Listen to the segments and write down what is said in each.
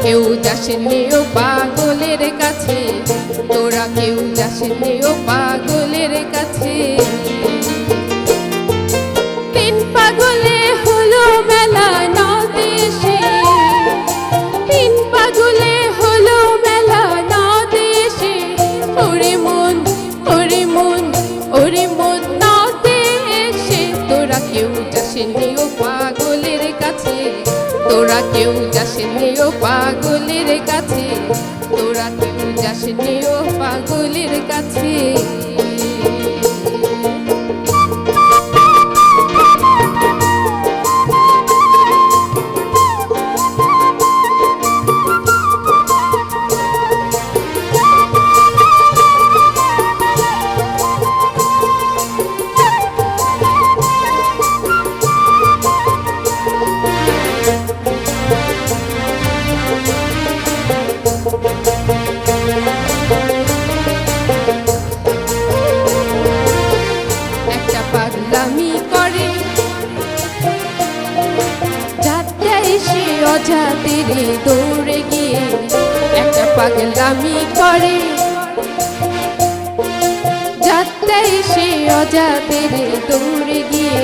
কেউ যাসনি ও পাগলের কাছে, তোরা কেউ যাসনি ও পাগলের কাছে। তিন পাগলে হলো মেলা নদে এসে, তিন পাগলে হলো মেলা নদে এসে। ওরে মন ওরে মন ওরে মন নদে এসে, তোরা কেউ যাসনি ও পাগলের কাছে, তোরা কেউ যাসনি ও পাগলের কাছে, তোরা কেউ যাসনি ও পাগলের কাছে। একটা পাগলামি করে যাত্রা এসে অজাতেরে দৌড়ে গিয়ে, একটা পাগলামি করে যাত্রা এসে অজাতেরে দৌড়ে গিয়ে।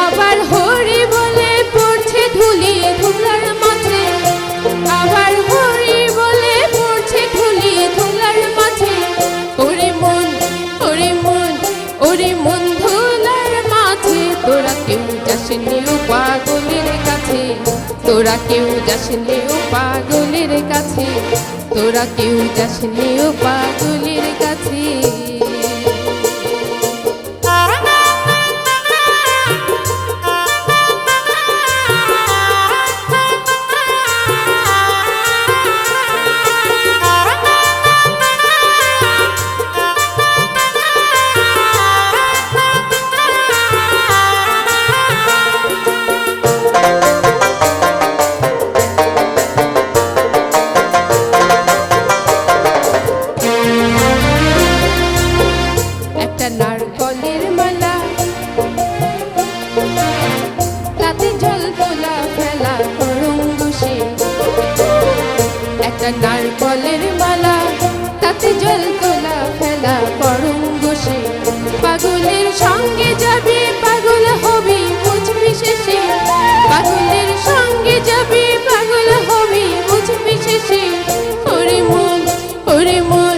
আবার হরি বলে পড়ছে ধুলি ধুলার মাঝে, আবার হরি বলে পড়ছে ধুলি ধুলার মাঝে। ওরে মন ওরে মন ওরে মন ধুলার মাঝে, তোরা কেউ যাসনি ও পাগলের কাছে, তোরা কেউ যাসনি ও পাগলের কাছে, তোরা কেউ যাসনি ও পাগলের কাছে। নারকলের মালা তাতে জল তোলা ফেলা করঙ্গুসে, একটা নারকলের মালা তাতে জল তোলা ফেলা করঙ্গুসে। পাগলের সঙ্গে যাবে পাগল হবি বুঝবি শেষে, পাগলের সঙ্গে যাবে পাগল হবি বুঝবি শেষে। ওরে মন ওরে মন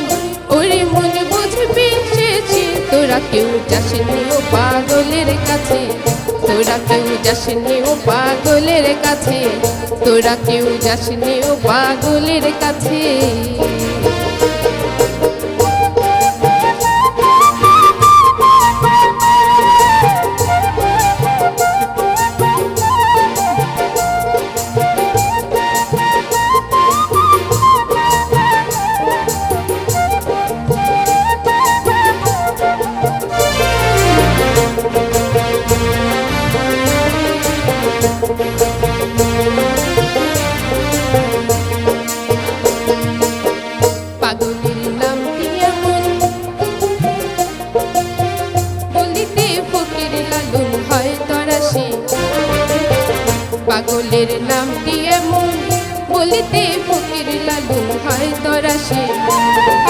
ওরে মন বুঝবি শেষে, তোরা কেউ যাসনি ও পাগলের কাছে, তোরা কেউ যাসনি ও পাগলের কাছে, তোরা কেউ যাসনি ও পাগলের কাছে। পাগলের নামটি এমন বলিতে ফকির লালন হয় তরাসে, পাগলের নামটি এমন বলিতে ফকির লালন হয় তরাসে।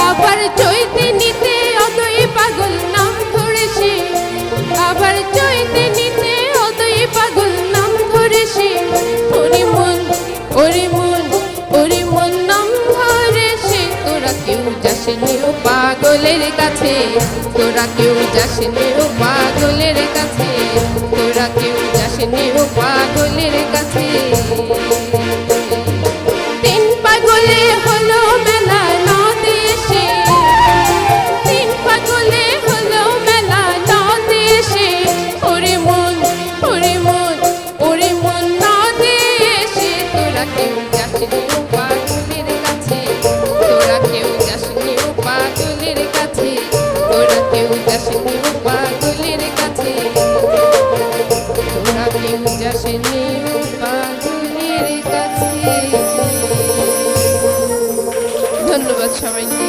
আবার চৈতে নিতে অদয় পাগল নাম ধরেছে, আবার চৈতে নিতে অদয় পাগল নাম ধরেছে। ওরে মন ওরে মন ওরে মন নাম ধরেছে, তোরা কেউ যাসনি ও পাগলের কাছে, তোরা কেউ যাসনি ও পাগলের কাছে, তোরা কেউ যাসনি ও পাগলের কাছে। তিন পাগলে হলো মেলা নদে এসে, তিন পাগলে হলো মেলা নদে এসে। ওরে মন ওরে মন ওরে মন নদে এসে, তোরা কেউ যাসনি ও পাগলের কাছে, তোরা কেউ যাসনি ও পাগলের কাছে, তোরা কেউ যাসনি ও পাগলের কাছে, তোরা কেউ যাসনি ও পাগলের কাছে। ধন্যবাদ সবাইকে।